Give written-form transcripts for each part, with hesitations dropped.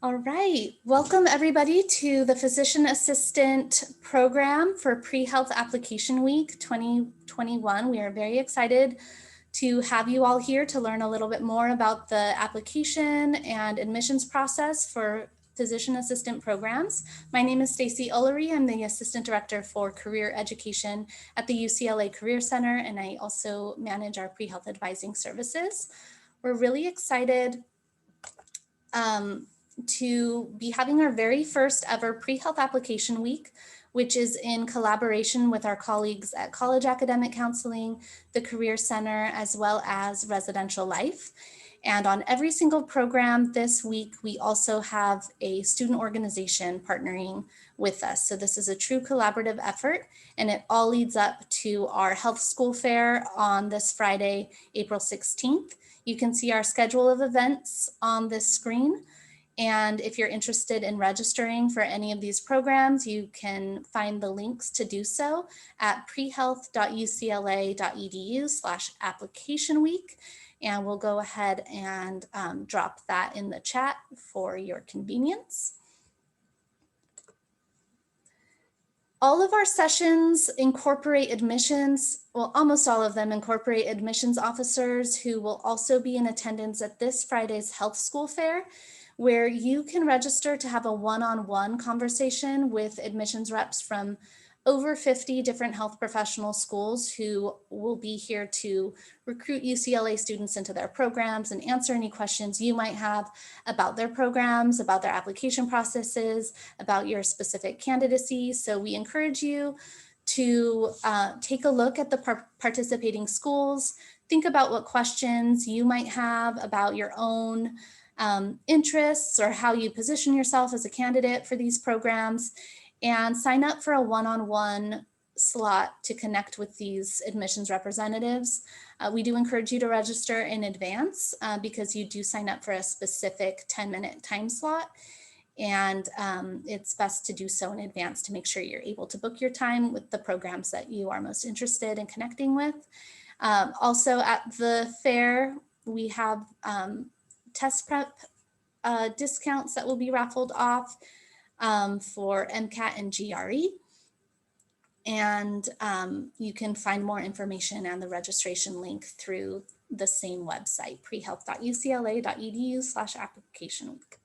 All right, welcome everybody to the Physician Assistant Program for Pre-Health Application Week 2021. We are very excited to have you all here to learn a little bit more about the application and admissions process for physician assistant programs. My name is Stacy Ullery. I'm the Assistant Director for Career Education at the UCLA Career Center, and I also manage our pre-health advising services. We're really excited to be having our very first ever pre-health application week, which is in collaboration with our colleagues at College Academic Counseling, the Career Center, as well as Residential Life. And on every single program this week, we also have a student organization partnering with us. So this is a true collaborative effort, and it all leads up to our health school fair on this Friday, April 16th. You can see our schedule of events on this screen. And if you're interested in registering for any of these programs, you can find the links to do so at prehealth.ucla.edu/application week. And we'll go ahead and drop that in the chat for your convenience. All of our sessions incorporate admissions, well, almost all of them incorporate admissions officers who will also be in attendance at this Friday's health school fair, where you can register to have a one-on-one conversation with admissions reps from over 50 different health professional schools who will be here to recruit UCLA students into their programs and answer any questions you might have about their programs, about their application processes, about your specific candidacy. So we encourage you to take a look at the participating schools, think about what questions you might have about your own interests or how you position yourself as a candidate for these programs, and sign up for a one-on-one slot to connect with these admissions representatives. We do encourage you to register in advance because you do sign up for a specific 10-minute time slot. And it's best to do so in advance to make sure you're able to book your time with the programs that you are most interested in connecting with. Also at the fair, we have test prep discounts that will be raffled off for MCAT and GRE. And you can find more information and the registration link through the same website, prehealth.ucla.edu/application week.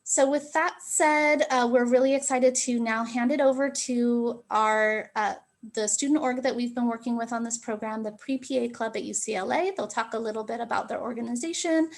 So with that said, we're really excited to now hand it over to our the student org that we've been working with on this program, the PrePA Club at UCLA. They'll talk a little bit about their organization,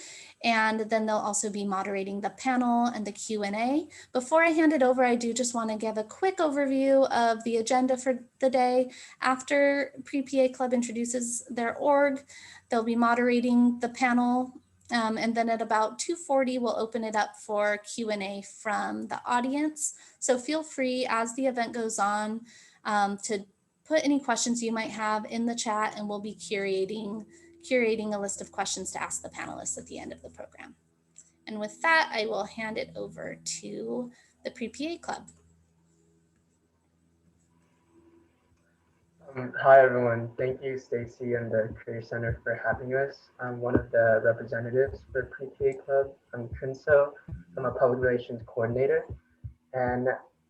and then they'll also be moderating the panel and the Q&A. Before I hand it over, I do just want to give a quick overview of the agenda for the day. After PrePA Club introduces their org, they'll be moderating the panel. And then at about 2:40, we'll open it up for Q&A from the audience. So feel free as the event goes on to put any questions you might have in the chat, and we'll be curating a list of questions to ask the panelists at the end of the program. And with that, I will hand it over to the PrePA Club. Hi, everyone. Thank you, Stacy and the Career Center for having us. I'm one of the representatives for PrePA Club. I'm Trinso. I'm a public relations coordinator. And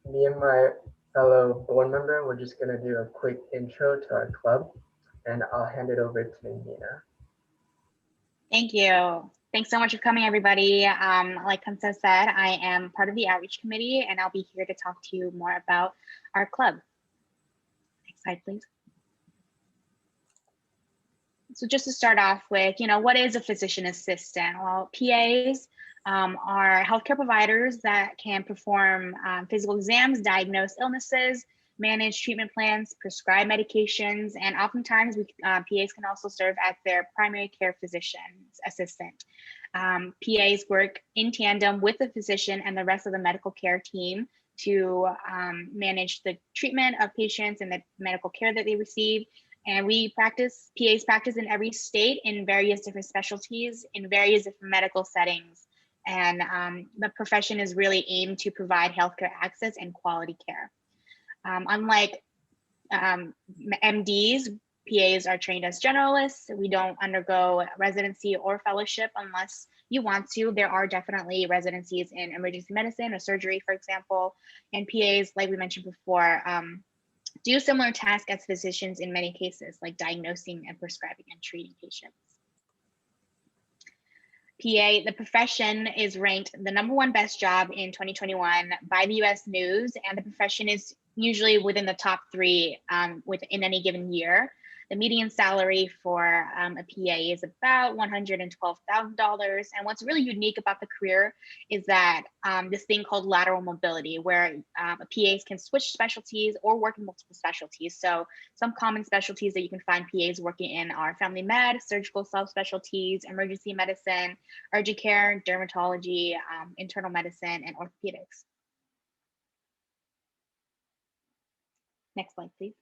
me and my fellow board member, we're just going to do a quick intro to our club. And I'll hand it over to Nina. Thank you. Thanks so much for coming, everybody. Like Kansa said, I am part of the outreach committee, and I'll be here to talk to you more about our club. Next slide, please. So just to start off with, what is a physician assistant? Well, PAs are healthcare providers that can perform physical exams, diagnose illnesses, manage treatment plans, prescribe medications, and oftentimes PAs can also serve as their primary care physician's assistant. PAs work in tandem with the physician and the rest of the medical care team to manage the treatment of patients and the medical care that they receive. And PAs practice in every state in various different specialties, in various different medical settings. And the profession is really aimed to provide healthcare access and quality care. Unlike MDs, PAs are trained as generalists. We don't undergo residency or fellowship unless you want to. There are definitely residencies in emergency medicine or surgery, for example, and PAs, like we mentioned before, do similar tasks as physicians in many cases, like diagnosing and prescribing and treating patients. PA, the profession is ranked the #1 best job in 2021 by the US News, and the profession is usually within the top 3 within any given year. The median salary for a PA is about $112,000. And what's really unique about the career is that this thing called lateral mobility, where PAs can switch specialties or work in multiple specialties. So some common specialties that you can find PAs working in are family med, surgical subspecialties, emergency medicine, urgent care, dermatology, internal medicine, and orthopedics. Next slide, please.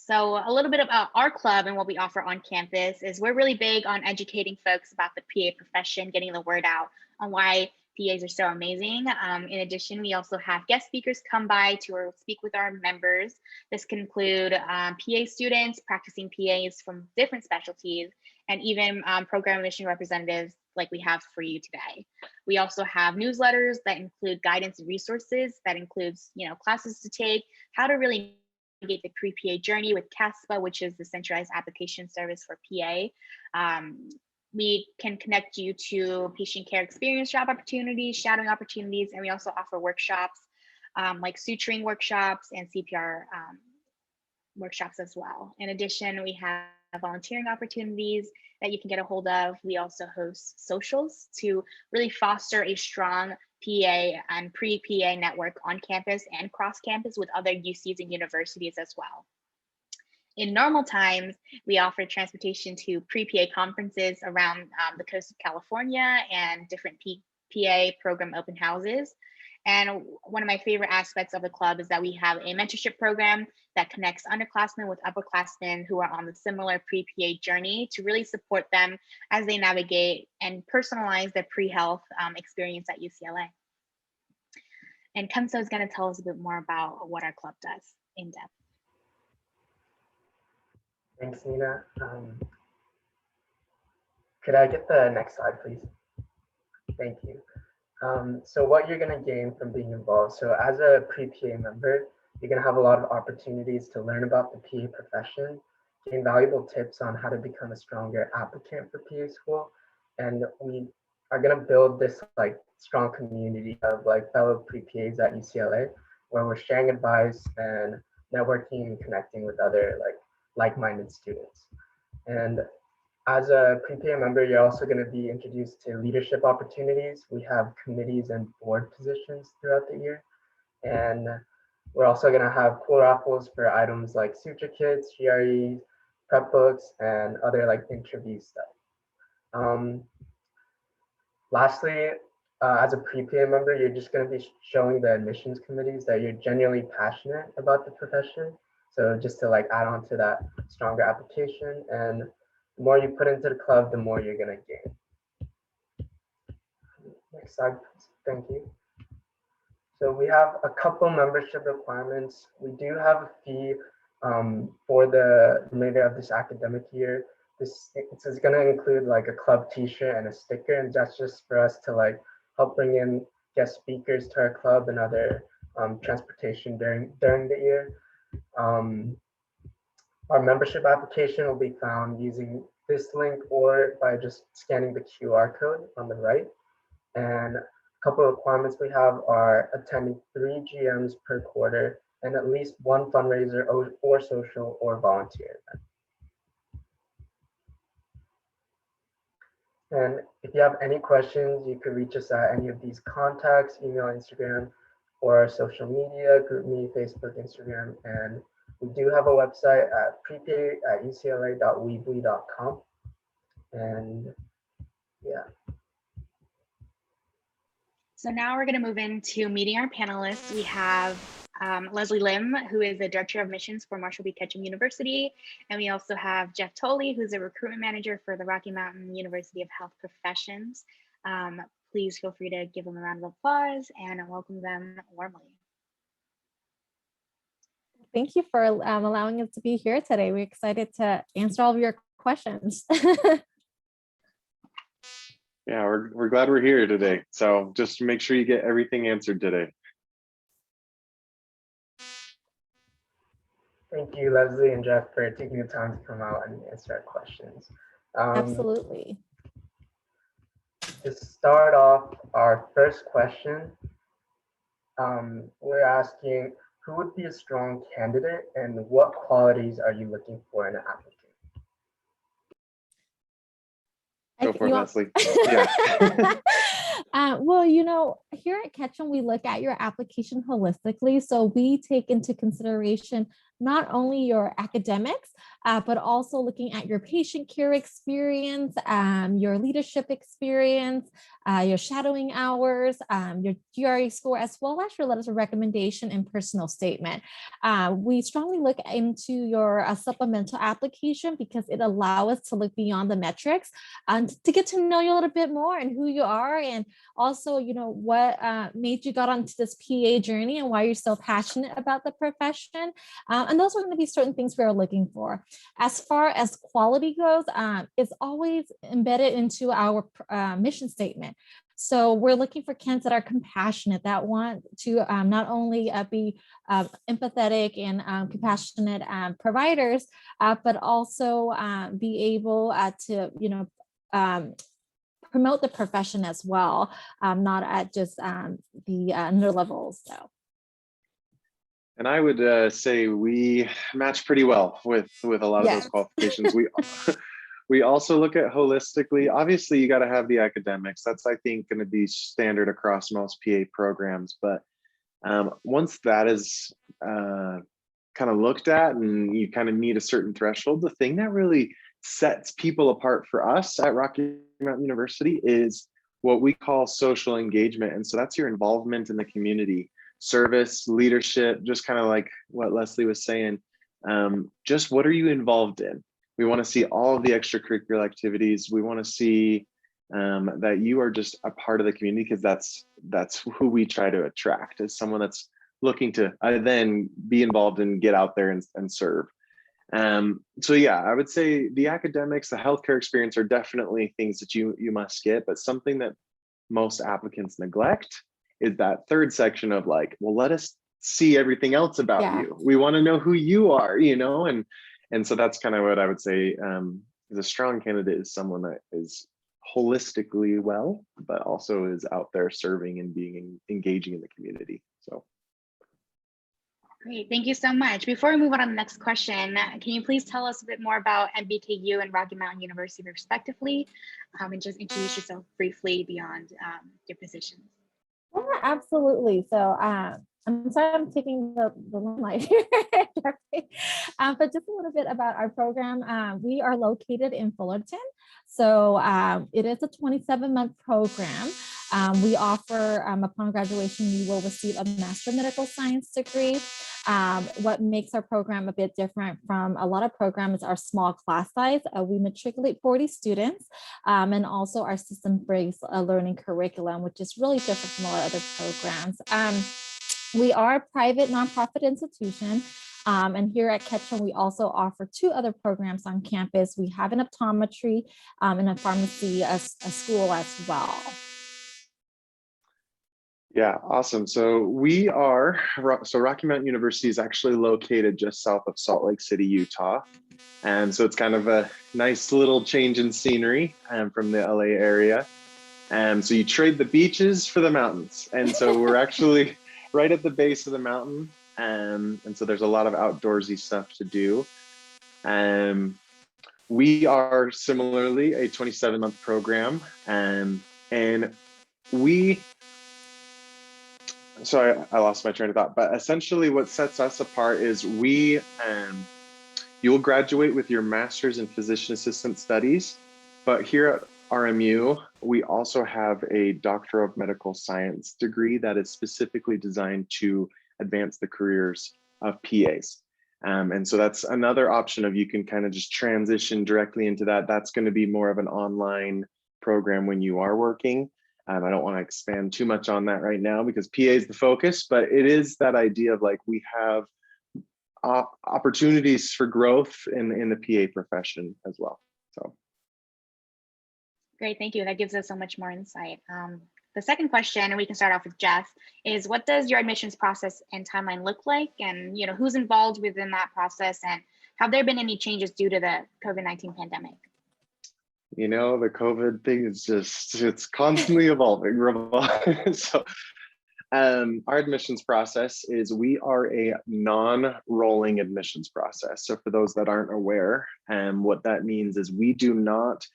So a little bit about our club and what we offer on campus is we're really big on educating folks about the PA profession, getting the word out on why PAs are so amazing. In addition, we also have guest speakers come by to speak with our members. This can include PA students, practicing PAs from different specialties, and even program admission representatives like we have for you today. We also have newsletters that include guidance and resources that includes, classes to take, how to really navigate the pre-PA journey with CASPA, which is the centralized application service for PA. We can connect you to patient care experience job opportunities, shadowing opportunities, and we also offer workshops like suturing workshops and CPR workshops as well. In addition, we have volunteering opportunities that you can get a hold of. We also host socials to really foster a strong PA and pre-PA network on campus and cross campus with other UCs and universities as well. In normal times, we offer transportation to pre-PA conferences around the coast of California and different PA program open houses. And one of my favorite aspects of the club is that we have a mentorship program that connects underclassmen with upperclassmen who are on the similar pre-PA journey to really support them as they navigate and personalize their pre-health experience at UCLA. And Kenso is going to tell us a bit more about what our club does in depth. Thanks, Nina. Could I get the next slide, please? Thank you. So what you're going to gain from being involved. So as a pre-PA member, you're going to have a lot of opportunities to learn about the PA profession, gain valuable tips on how to become a stronger applicant for PA school. And we are going to build this strong community of fellow pre-PAs at UCLA, where we're sharing advice and networking and connecting with other like-minded students. And as a pre-PA member, you're also going to be introduced to leadership opportunities. We have committees and board positions throughout the year. And we're also going to have cool raffles for items like suture kits, GREs, prep books, and other interview stuff. Lastly, as a pre-PA member, you're just going to be showing the admissions committees that you're genuinely passionate about the profession. So just to add on to that stronger application, and the more you put into the club, the more you're going to gain. Next slide, please. Thank you. So we have a couple membership requirements. We do have a fee for the remainder of this academic year. This is going to include a club t-shirt and a sticker, and that's just for us to help bring in guest speakers to our club and other transportation during the year. Our membership application will be found using this link or by just scanning the QR code on the right. And a couple of requirements we have are attending 3 GMs per quarter and at least 1 fundraiser or social or volunteer event. And if you have any questions, you can reach us at any of these contacts, email, Instagram, or our social media, GroupMe, Facebook, Instagram, and we do have a website at prepa@ucla.weebly.com. And yeah. So now we're going to move into meeting our panelists. We have Leslie Lim, who is the Director of Admissions for Marshall B. Ketchum University. And we also have Jeff Tolley, who's a recruitment manager for the Rocky Mountain University of Health Professions. Please feel free to give them a round of applause and welcome them warmly. Thank you for allowing us to be here today. We're excited to answer all of your questions. Yeah, we're glad we're here today. So just make sure you get everything answered today. Thank you, Leslie and Jeff, for taking the time to come out and answer our questions. Absolutely. To start off our first question, we're asking, who would be a strong candidate and what qualities are you looking for in an applicant? Go for it, Leslie. Yeah. Well, here at Ketchum, we look at your application holistically. So we take into consideration not only your academics, but also looking at your patient care experience, your leadership experience, your shadowing hours, your GRE score, as well as your letters of recommendation and personal statement. We strongly look into your supplemental application because it allows us to look beyond the metrics and to get to know you a little bit more and who you are, and also, what made you got onto this PA journey and why you're so passionate about the profession. And those are going to be certain things we are looking for. As far as quality goes, it's always embedded into our mission statement. So we're looking for candidates that are compassionate, that want to not only be empathetic and compassionate providers, but also be able to, promote the profession as well, not at just the under levels. So. And I would say we match pretty well with a lot of those qualifications. We also look at holistically. Obviously, you got to have the academics. That's, I think, going to be standard across most PA programs. But once that is kind of looked at and you kind of meet a certain threshold, the thing that really sets people apart for us at Rocky Mountain University is what we call social engagement. And so that's your involvement in the community, service, leadership, just kind of like what Leslie was saying. Just what are you involved in? We want to see all of the extracurricular activities. We want to see that you are just a part of the community, because that's who we try to attract, is someone that's looking to then be involved and get out there and serve. So yeah, I would say the academics, the healthcare experience are definitely things that you must get, but something that most applicants neglect is that third section of like, well, let us see everything else about you. We want to know who you are, and so that's kind of what I would say is a strong candidate is someone that is holistically well, but also is out there serving and being engaging in the community. So. Great, thank you so much. Before we move on to the next question, can you please tell us a bit more about MBKU and Rocky Mountain University respectively, and just introduce yourself briefly beyond your positions? Yeah, absolutely. So I'm sorry I'm taking the limelight here, but just a little bit about our program. We are located in Fullerton. So it is a 27-month program. We offer, upon graduation, you will receive a Master of Medical Science degree. What makes our program a bit different from a lot of programs, our small class size. We matriculate 40 students, and also our system-based learning curriculum, which is really different from a lot of other programs. We are a private nonprofit institution. And here at Ketchum, we also offer 2 other programs on campus. We have an optometry and a pharmacy a school as well. Yeah, awesome. So Rocky Mountain University is actually located just south of Salt Lake City, Utah. And so it's kind of a nice little change in scenery from the LA area. And so you trade the beaches for the mountains. And so we're actually right at the base of the mountain. And so there's a lot of outdoorsy stuff to do. We are similarly a 27-month program. And sorry, I lost my train of thought, but essentially what sets us apart is you'll graduate with your master's in physician assistant studies, but here at RMU, we also have a Doctor of Medical Science degree that is specifically designed to advance the careers of PAs. And so that's another option of you can kind of just transition directly into that. That's going to be more of an online program when you are working. I don't want to expand too much on that right now because PA is the focus, but it is that idea of like we have opportunities for growth in the PA profession as well. So. Great, thank you. That gives us so much more insight. The second question, and we can start off with Jeff, is what does your admissions process and timeline look like? And who's involved within that process? And have there been any changes due to the COVID-19 pandemic? The COVID thing is it's constantly evolving. So our admissions process is we are a non-rolling admissions process. So for those that aren't aware, what that means is we do not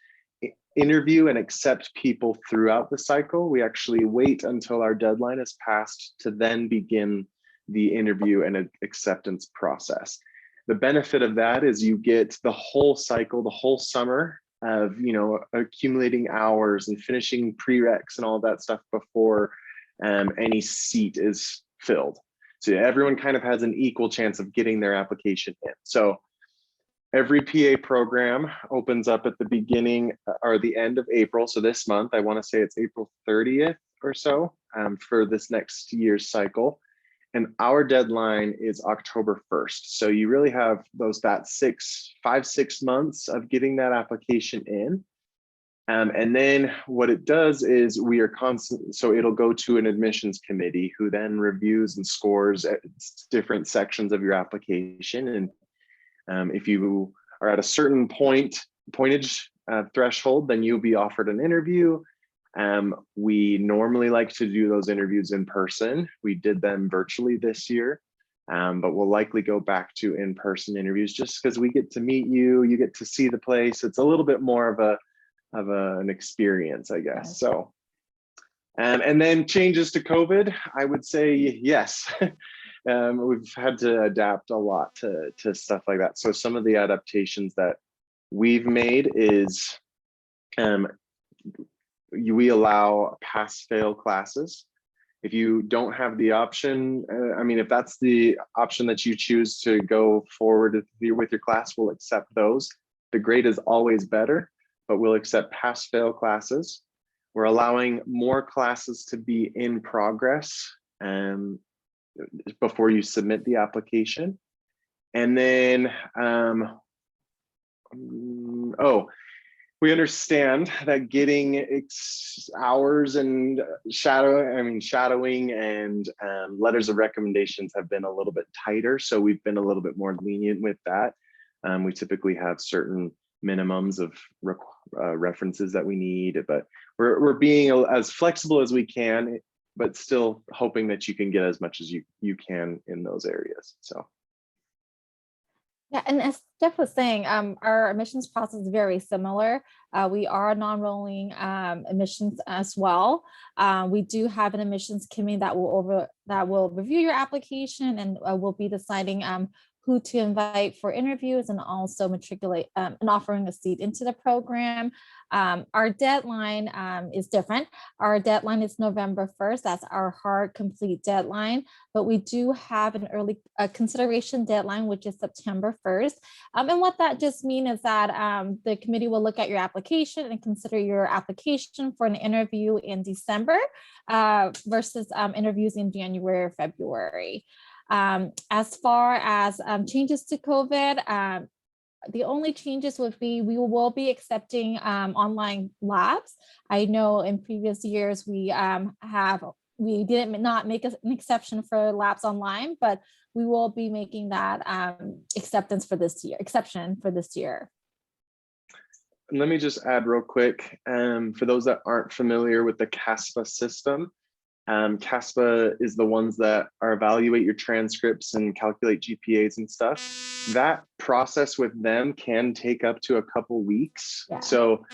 interview and accept people throughout the cycle. We actually wait until our deadline is passed to then begin the interview and acceptance process. The benefit of that is you get the whole cycle, the whole summer of accumulating hours and finishing prereqs and all that stuff before any seat is filled. So everyone kind of has an equal chance of getting their application in. So every PA program opens up at the beginning or the end of April. So this month, I want to say it's April 30th or so for this next year's cycle. And our deadline is October 1st. So you really have that 5-6 months of getting that application in. And then what it does is we are constant. So it'll go to an admissions committee who then reviews and scores at different sections of your application. And if you are at a certain pointage threshold, then you'll be offered an interview. We normally like to do those interviews in person. We did them virtually this year, but we'll likely go back to in-person interviews just because we get to meet you, you get to see the place. It's a little bit more of an experience, I guess. So, and then changes to COVID, I would say yes. We've had to adapt a lot to stuff like that. So some of the adaptations that we've made is we allow pass-fail classes. If you don't have the option, if that's the option that you choose to go forward with your class, we'll accept those. The grade is always better, but we'll accept pass-fail classes. We're allowing more classes to be in progress before you submit the application. And then, we understand that getting hours and shadowing and letters of recommendations have been a little bit tighter. So we've been a little bit more lenient with that. We typically have certain minimums of references that we need, but we're being as flexible as we can, but still hoping that you can get as much as you can in those areas. So. Yeah, and as Jeff was saying, our admissions process is very similar. We are non-rolling admissions as well. We do have an admissions committee that will review your application and will be deciding who to invite for interviews and also matriculate and offering a seat into the program. Our deadline is different. Our deadline is November 1st. That's our hard complete deadline, but we do have an early consideration deadline, which is September 1st. And what that just means is that the committee will look at your application and consider your application for an interview in December versus interviews in January or February. As far as changes to COVID, the only changes would be we will be accepting online labs. I know in previous years we did not make an exception for labs online, but we will be making that exception for this year. And let me just add real quick, for those that aren't familiar with the CASPA system, CASPA is the ones that evaluate your transcripts and calculate GPAs and stuff. That process with them can take up to a couple weeks. Yeah. So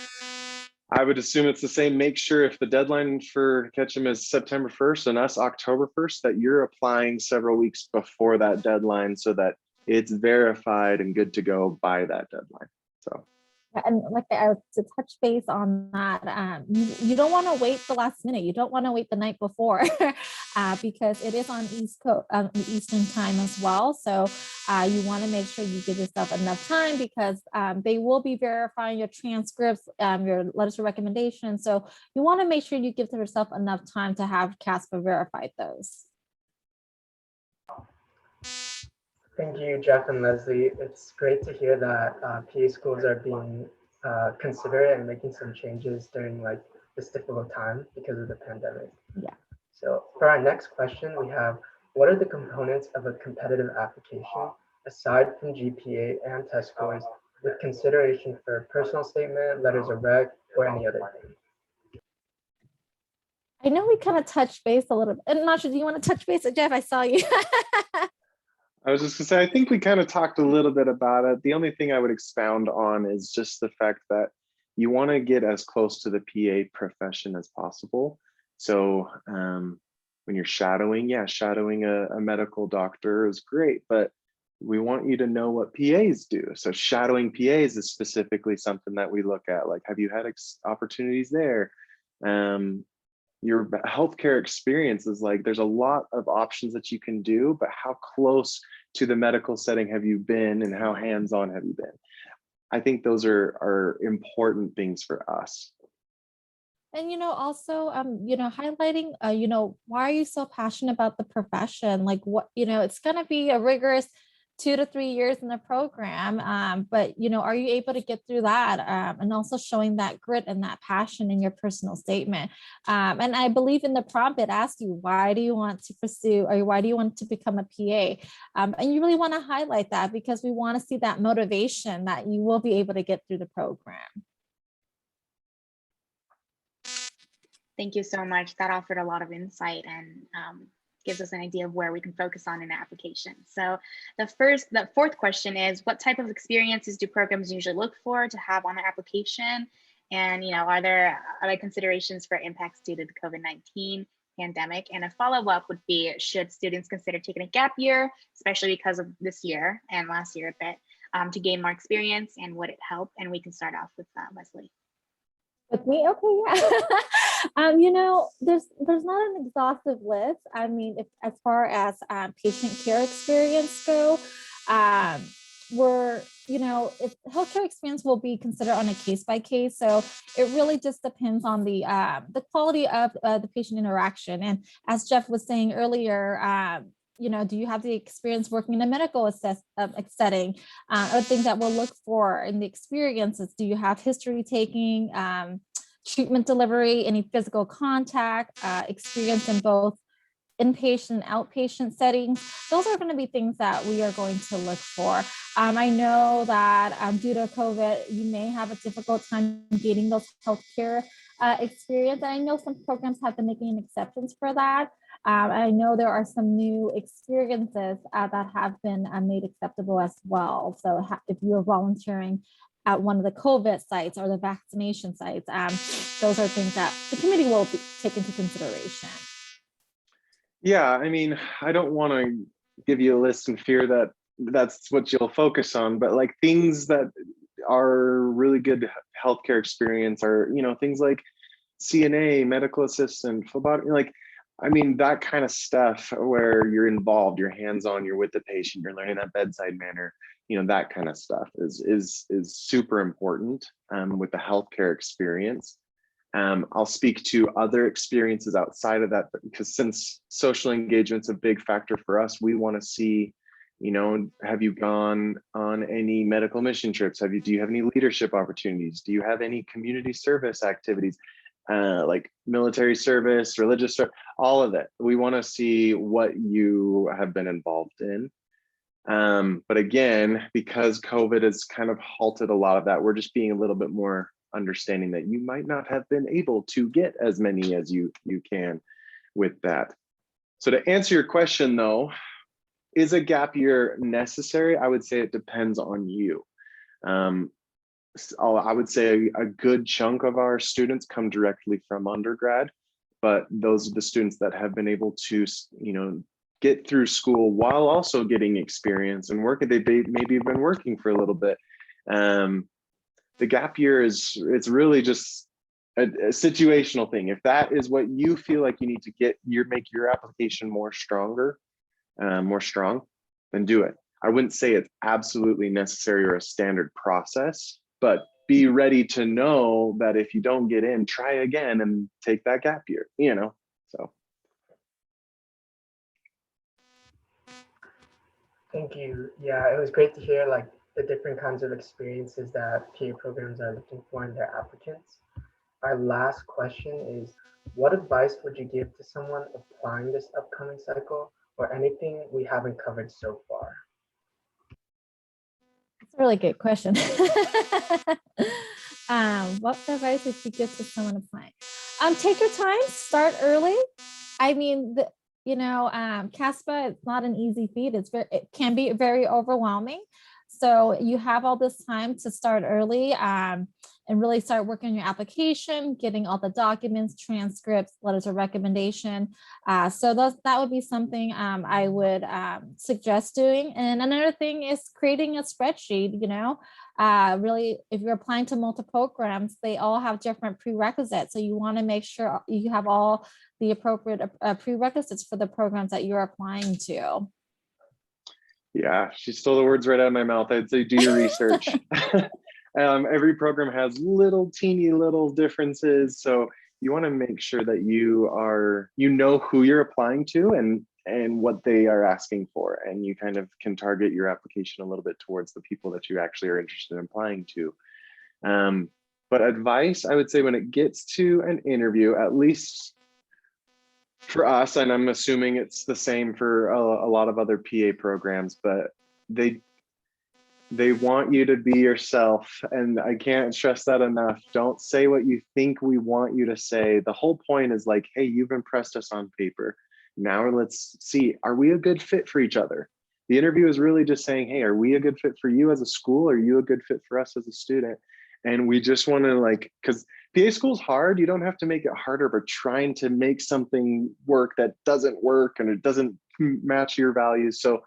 I would assume it's the same. Make sure if the deadline for Ketchum is September 1st and us October 1st, that you're applying several weeks before that deadline so that it's verified and good to go by that deadline. So. And like to touch base on that, you don't want to wait the last minute. You don't want to wait the night before because it is on Eastern time as well. So you want to make sure you give yourself enough time because they will be verifying your transcripts, your letters of recommendation. So you want to make sure you give yourself enough time to have CASPA verified those. Thank you, Jeff and Leslie. It's great to hear that PA schools are being consider it and making some changes during like this difficult time because of the pandemic. Yeah. So for our next question, we have, what are the components of a competitive application aside from GPA and test scores with consideration for personal statement, letters of rec, or any other thing? I know we kind of touched base a little bit. I'm not sure, do you want to touch base? Jeff, I saw you. I was just gonna say, I think we kind of talked a little bit about it. The only thing I would expound on is just the fact that you want to get as close to the PA profession as possible. So when you're shadowing, yeah, shadowing a medical doctor is great, but we want you to know what PAs do. So shadowing PAs is specifically something that we look at. Like, have you had opportunities there? Your healthcare experience is like, there's a lot of options that you can do, but how close to the medical setting have you been and how hands-on have you been? I think those are important things for us. And, also, highlighting, why are you so passionate about the profession? Like what, it's going to be a rigorous 2 to 3 years in the program. But, are you able to get through that? And also showing that grit and that passion in your personal statement. And I believe in the prompt, it asks you, why do you want to pursue, or why do you want to become a PA? And you really want to highlight that because we want to see that motivation that you will be able to get through the program. Thank you so much. That offered a lot of insight and gives us an idea of where we can focus on in the application. So the fourth question is, what type of experiences do programs usually look for to have on their application? And are there other considerations for impacts due to the COVID-19 pandemic? And a follow-up would be, should students consider taking a gap year, especially because of this year and last year a bit, to gain more experience, and would it help? And we can start off with Leslie. With me? Okay, yeah. There's not an exhaustive list. I mean, as far as patient care experience go, healthcare experience will be considered on a case by case. So it really just depends on the quality of the patient interaction. And as Jeff was saying earlier, do you have the experience working in a medical setting? Or things that we'll look for in the experiences. Do you have history taking, treatment delivery, any physical contact, experience in both inpatient and outpatient settings? Those are going to be things that we are going to look for. I know that due to COVID, you may have a difficult time getting those healthcare experience. And I know some programs have been making exceptions for that. I know there are some new experiences that have been made acceptable as well. So if you're volunteering at one of the COVID sites or the vaccination sites, those are things that the committee will take into consideration. Yeah, I mean, I don't want to give you a list and fear that that's what you'll focus on, but like things that are really good healthcare experience are, things like CNA, medical assistant, phlebotomy, I mean, that kind of stuff where you're involved, you're hands-on, you're with the patient, you're learning that bedside manner, that kind of stuff is super important with the healthcare experience. I'll speak to other experiences outside of that, because since social engagement's a big factor for us, we want to see, have you gone on any medical mission trips? Do you have any leadership opportunities? Do you have any community service activities? Like military service, religious service, all of it. We want to see what you have been involved in. But again, because COVID has kind of halted a lot of that, we're just being a little bit more understanding that you might not have been able to get as many as you can with that. So to answer your question though, is a gap year necessary? I would say it depends on you. I would say a good chunk of our students come directly from undergrad, but those are the students that have been able to, get through school while also getting experience and work. They maybe have been working for a little bit. The gap year it's really just a situational thing. If that is what you feel like you need to make your application more strong, then do it. I wouldn't say it's absolutely necessary or a standard process, but be ready to know that if you don't get in, try again and take that gap year, so. Thank you. Yeah, it was great to hear the different kinds of experiences that PA programs are looking for in their applicants. Our last question is, what advice would you give to someone applying this upcoming cycle, or anything we haven't covered so far? That's a really good question. What advice would you give to someone applying? Take your time, start early. I mean, CASPA, it's not an easy feat. It can be very overwhelming. So you have all this time to start early and really start working on your application, getting all the documents, transcripts, letters of recommendation. So that would be something I would suggest doing. And another thing is creating a spreadsheet, really, if you're applying to multiple programs, they all have different prerequisites. So you want to make sure you have all the appropriate prerequisites for the programs that you're applying to. Yeah, she stole the words right out of my mouth. I'd say do your research. Every program has teeny little differences. So you want to make sure that you know who you're applying to and what they are asking for. And you kind of can target your application a little bit towards the people that you actually are interested in applying to. But advice, I would say when it gets to an interview, at least for us, and I'm assuming it's the same for a lot of other PA programs, but they want you to be yourself. And I can't stress that enough. Don't say what you think we want you to say. The whole point is like, hey, you've impressed us on paper. Now let's see, are we a good fit for each other? The interview is really just saying, hey, are we a good fit for you as a school? Are you a good fit for us as a student? And we just want to because PA school's hard. You don't have to make it harder, but trying to make something work that doesn't work and it doesn't match your values. So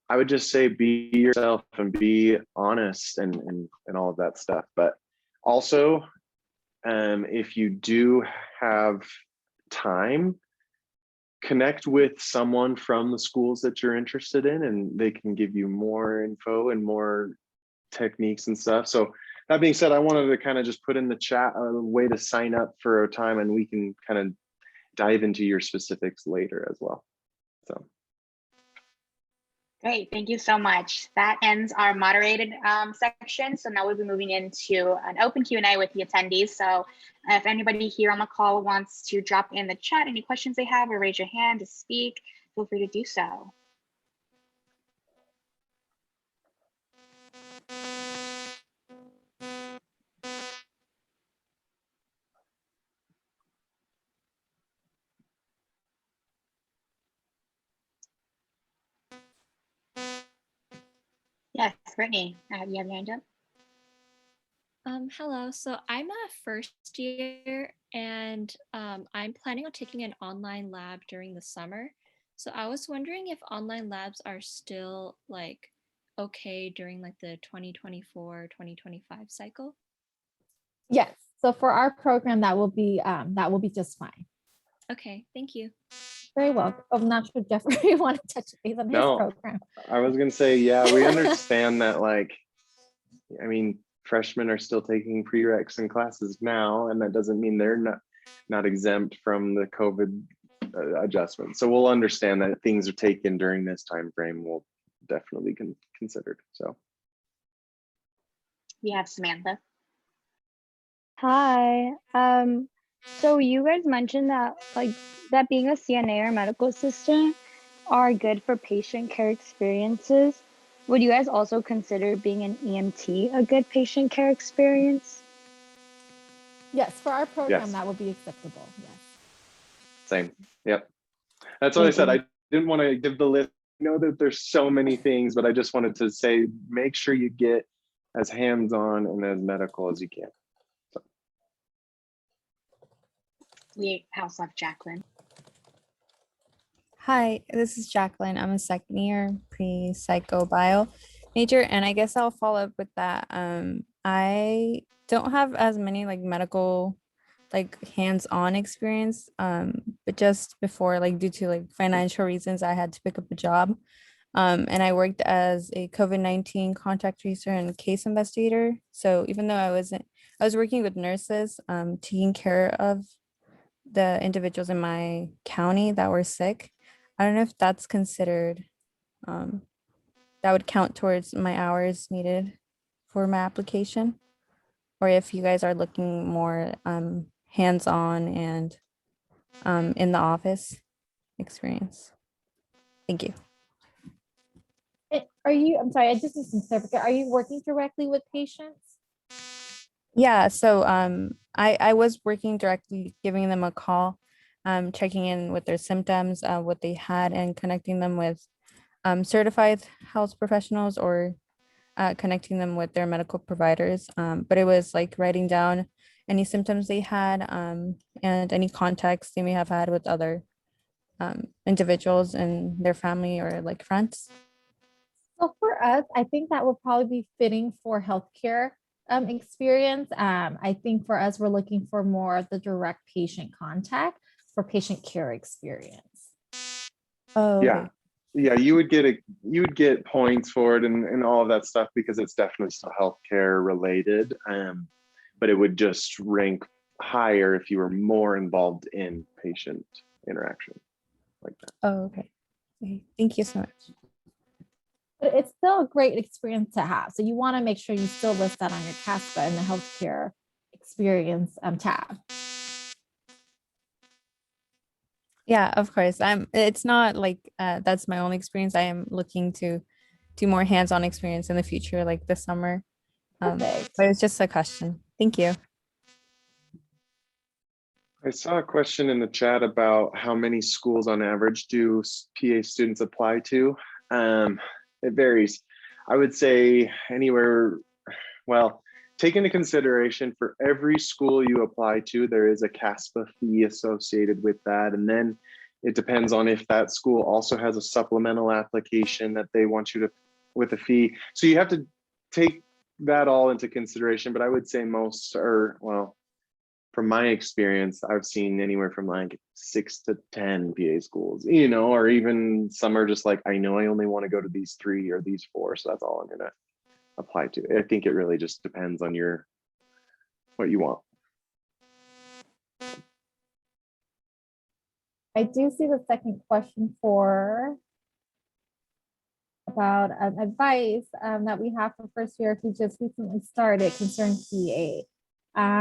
I would just say be yourself and be honest and all of that stuff. But also, if you do have time, connect with someone from the schools that you're interested in, and they can give you more info and more techniques and stuff. So that being said, I wanted to kind of just put in the chat a way to sign up for a time, and we can kind of dive into your specifics later as well. So. Great, thank you so much. That ends our moderated section. So now we'll be moving into an open Q&A with the attendees. So if anybody here on the call wants to drop in the chat any questions they have or raise your hand to speak, feel free to do so. Yes, Brittany, you have your hand up. Hello, so I'm a first year and I'm planning on taking an online lab during the summer. So I was wondering if online labs are still okay during the 2024-2025 cycle. Yes. So for our program, that will be just fine. Okay, thank you. Very well. I'm not sure Jeffrey want to touch base on his program. I was gonna say, yeah, we understand that I mean, freshmen are still taking prereqs and classes now, and that doesn't mean they're not exempt from the COVID adjustment. So we'll understand that things are taken during this time frame. We'll definitely considered. So We have Samantha. Hi. So you guys mentioned that that being a CNA or medical assistant are good for patient care experiences. Would you guys also consider being an EMT a good patient care experience? Yes, for our program, yes. That would be acceptable. Yes. Same. Yep. That's what I said. I didn't want to give the list. I know that there's so many things, but I just wanted to say, make sure you get as hands-on and as medical as you can. So. We house left Jacqueline. Hi, this is Jacqueline. I'm a second year pre-psycho bio major, and I guess I'll follow up with that. I don't have as many medical hands-on experience, but just before due to financial reasons, I had to pick up a job, and I worked as a COVID-19 contact tracer and case investigator. So even though I was working with nurses, taking care of the individuals in my county that were sick. I don't know if that's considered that would count towards my hours needed for my application, or if you guys are looking more hands-on and in the office experience. Thank you. Are you, I'm sorry, I just need some clarification. Are you working directly with patients? Yeah, so I was working directly, giving them a call, checking in with their symptoms, what they had, and connecting them with certified health professionals, or connecting them with their medical providers. But it was like writing down any symptoms they had, and any contacts they may have had with other individuals and their family or like friends. So for us, I think that would probably be fitting for healthcare experience. I think for us, we're looking for more of the direct patient contact for patient care experience. Oh, Yeah. okay. Yeah, you would get points for it and all of that stuff, because it's definitely still healthcare related. But it would just rank higher if you were more involved in patient interaction like that. Oh, okay. Okay. Thank you so much. But it's still a great experience to have. So you want to make sure you still list that on your CASPA in the healthcare experience tab. Yeah, of course. It's not like that's my only experience. I am looking to do more hands-on experience in the future, like this summer. Perfect. But it's just a question. Thank you. I saw a question in the chat about how many schools on average do PA students apply to. It varies. I would say anywhere, well, take into consideration for every school you apply to, there is a CASPA fee associated with that. And then it depends on if that school also has a supplemental application that they want you to, with a fee. So you have to take that all into consideration, but I would say most are, well, from my experience, I've seen anywhere from like 6 to 10 PA schools, you know, or even some are just like, I know I only want to go to these 3 or these 4, so that's all I'm gonna apply to. I think it really just depends on what you want. I do see the second question about advice that we have for first year who just recently started concerning PA.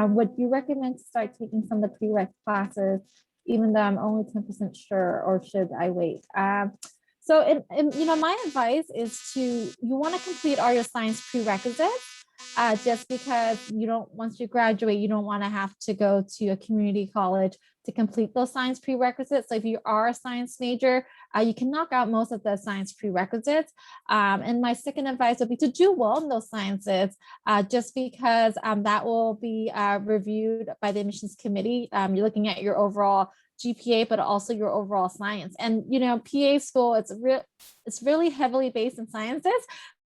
Would you recommend to start taking some of the prereq classes, even though I'm only 10% sure, or should I wait? So my advice is you want to complete all your science prerequisites. Just because once you graduate, you don't want to have to go to a community college to complete those science prerequisites. So if you are a science major, you can knock out most of the science prerequisites. And my second advice would be to do well in those sciences, just because that will be reviewed by the admissions committee. You're looking at your overall GPA, but also your overall science. And PA school, it's really heavily based in sciences.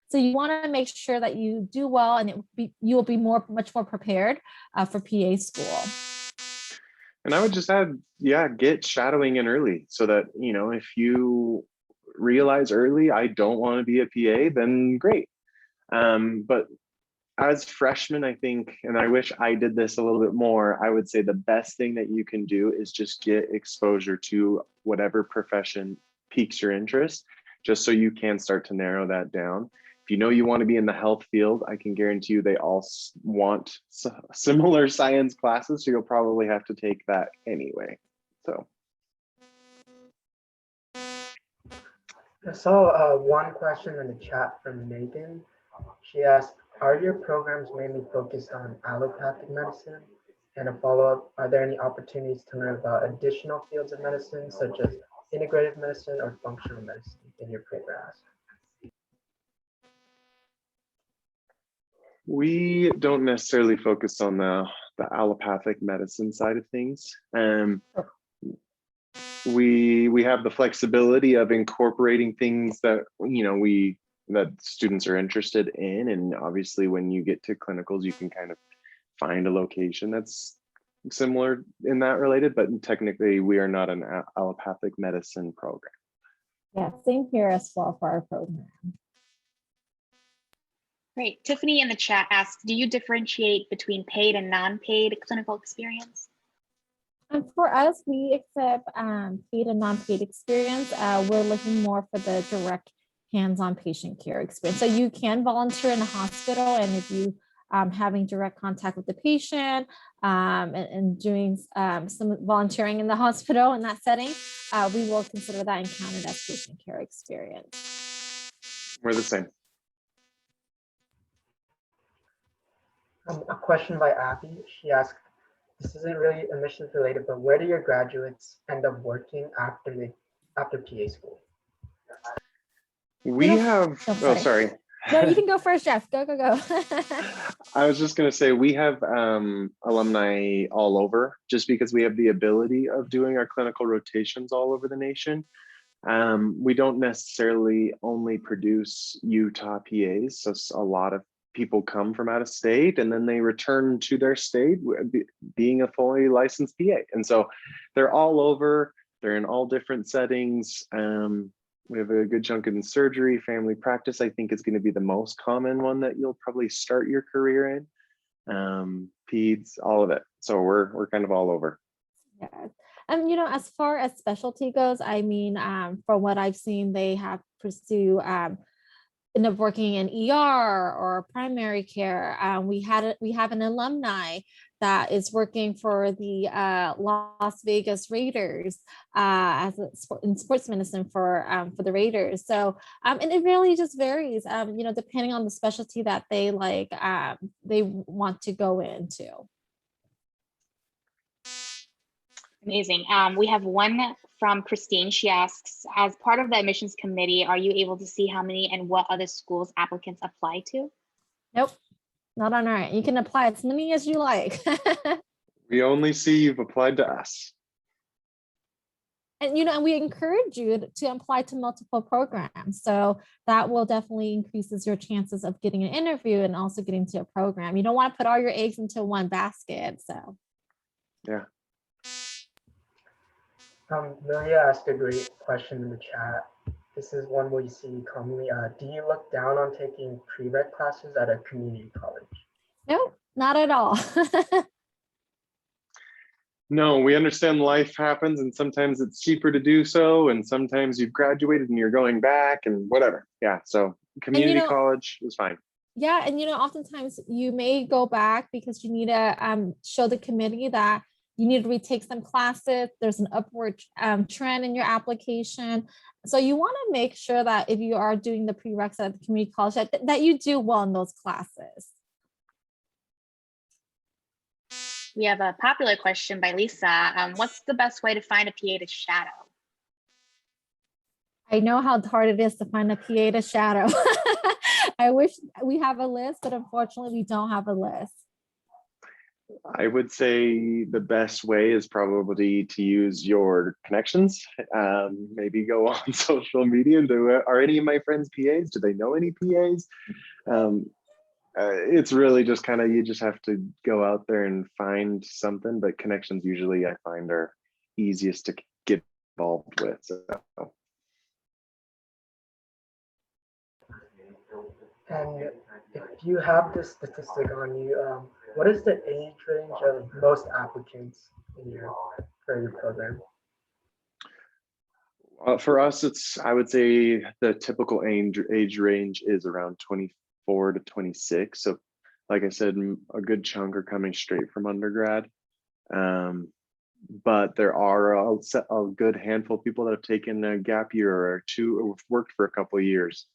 So you want to make sure that you do well, and you will be much more prepared for PA school. And I would just add, yeah, get shadowing in early, so that, if you realize early, I don't want to be a PA, then great. But as freshmen, I think, and I wish I did this a little bit more, I would say the best thing that you can do is just get exposure to whatever profession piques your interest, just so you can start to narrow that down. If you know you want to be in the health field, I can guarantee you they all want similar science classes, so you'll probably have to take that anyway. So I saw one question in the chat from Megan. She asked, are your programs mainly focused on allopathic medicine? And a follow-up, are there any opportunities to learn about additional fields of medicine, such as integrative medicine or functional medicine in your programs? we don't necessarily focus on the allopathic medicine side of things. We have the flexibility of incorporating things that that students are interested in, and obviously when you get to clinicals, you can kind of find a location that's similar in that related, but technically we are not an allopathic medicine program. Yeah, same here as well for our program. Great. Tiffany in the chat asks, do you differentiate between paid and non-paid clinical experience? For us, we accept paid and non-paid experience. We're looking more for the direct hands-on patient care experience. So you can volunteer in the hospital, and if you having direct contact with the patient and doing some volunteering in the hospital in that setting, we will consider that and count it as patient care experience. We're the same. A question by Abby. She asked, this isn't really admissions related, but where do your graduates end up working after PA school? We have, oh, sorry. No, you can go first, Jeff. Go. I was just going to say, we have alumni all over, just because we have the ability of doing our clinical rotations all over the nation. We don't necessarily only produce Utah PAs, so a lot of people come from out of state and then they return to their state being a fully licensed PA. And so they're all over, they're in all different settings. We have a good chunk in surgery, family practice, I think is going to be the most common one that you'll probably start your career in. Peds, all of it. So we're kind of all over. Yeah. And as far as specialty goes, I mean, from what I've seen, they have pursue end up working in ER or primary care. We have an alumni that is working for the Las Vegas Raiders in sports medicine for the Raiders. So and it really just varies, depending on the specialty that they they want to go into. Amazing. We have one from Christine. She asks, as part of the admissions committee, are you able to see how many and what other schools applicants apply to? Nope, not on our end. You can apply as many as you like. We only see you've applied to us. And we encourage you to apply to multiple programs. So that will definitely increases your chances of getting an interview and also getting to a program. You don't want to put all your eggs into one basket. So yeah. Maria asked a great question in the chat. This is one we see commonly. Do you look down on taking prereq classes at a community college? Nope, not at all. No, we understand life happens and sometimes it's cheaper to do so. And sometimes you've graduated and you're going back and whatever. Yeah, so community college is fine. Yeah, and oftentimes you may go back because you need to show the committee that you need to retake some classes. There's an upward trend in your application. So you want to make sure that if you are doing the prereqs at the community college, that you do well in those classes. We have a popular question by Lisa. What's the best way to find a PA to shadow? I know how hard it is to find a PA to shadow. I wish we have a list, but unfortunately we don't have a list. I would say the best way is probably to use your connections. Maybe go on social media and are any of my friends PAs? Do they know any PAs? It's really just kind of, you just have to go out there and find something, but connections usually I find are easiest to get involved with. So. And if you have this statistic on you, what is the age range of most applicants for your program? For us, I would say the typical age range is around 24 to 26. So like I said, a good chunk are coming straight from undergrad. But there are a good handful of people that have taken a gap year or two, or worked for a couple of years.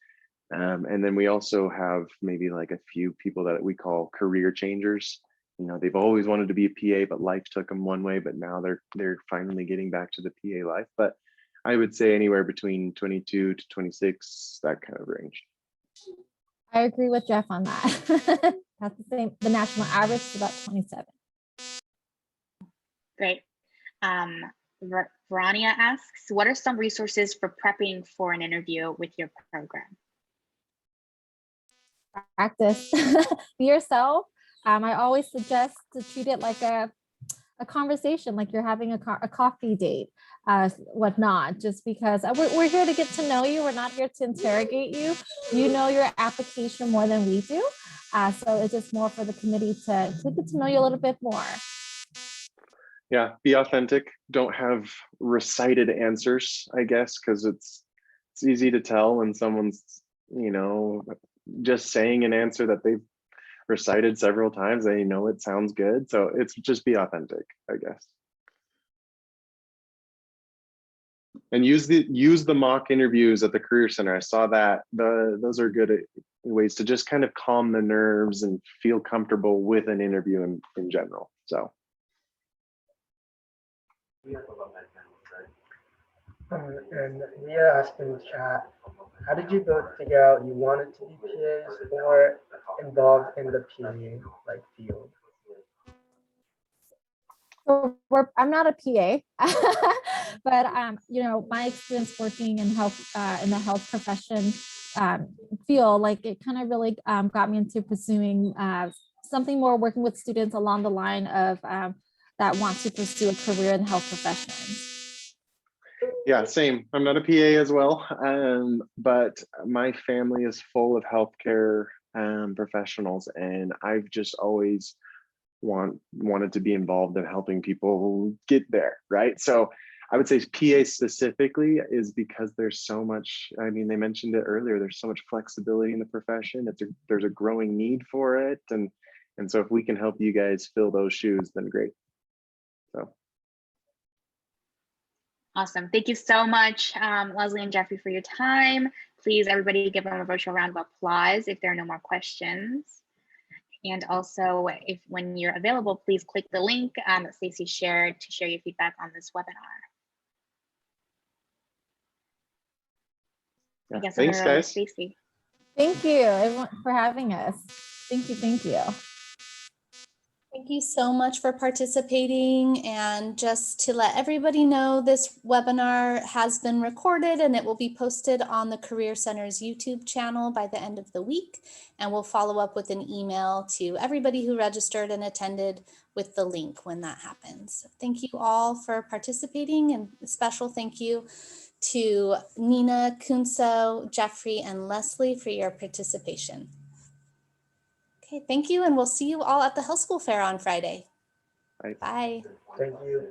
And then we also have maybe like a few people that we call career changers. They've always wanted to be a PA, but life took them one way, but now they're finally getting back to the PA life. But I would say anywhere between 22 to 26, that kind of range. I agree with Jeff on that. That's the same. The national average is about 27. Great. Verania asks, what are some resources for prepping for an interview with your program? Practice. Be yourself. I always suggest to treat it like a conversation, like you're having a coffee date, whatnot, just because we're here to get to know you. We're not here to interrogate you. You know your application more than we do. So it's just more for the committee to get to know you a little bit more. Yeah, be authentic. Don't have recited answers, I guess, because it's it's easy to tell when someone's, you know, just saying an answer that they've recited several times. They know it sounds good. So it's just be authentic, I guess. And use the mock interviews at the Career Center. I saw that. Those are good ways to just kind of calm the nerves and feel comfortable with an interview in general. So. And Leah asked in the chat, how did you both figure out you wanted to be PAs or involved in the PA like field? So I'm not a PA, but you know, my experience working in health in the health profession feel like it kind of really got me into pursuing something more, working with students along the line of that want to pursue a career in health professions. Yeah, same. I'm not a PA as well, but my family is full of healthcare professionals, and I've just always wanted to be involved in helping people get there, right? So I would say PA specifically is because there's so much, I mean, they mentioned it earlier, there's so much flexibility in the profession. There's a growing need for it. And so if we can help you guys fill those shoes, then great. So. Awesome. Thank you so much, Leslie and Jeffrey, for your time. Please, everybody, give them a virtual round of applause if there are no more questions. And also, if when you're available, please click the link that Stacey shared to share your feedback on this webinar. Yeah, thanks, guys. Stacey. Thank you, everyone, for having us. Thank you. Thank you. Thank you so much for participating. And just to let everybody know, this webinar has been recorded and it will be posted on the Career Center's YouTube channel by the end of the week. And we'll follow up with an email to everybody who registered and attended with the link when that happens. Thank you all for participating, and a special thank you to Nina, Kunso, Jeffrey, and Leslie for your participation. Okay, thank you, and we'll see you all at the Health School Fair on Friday. Bye. Bye. Thank you.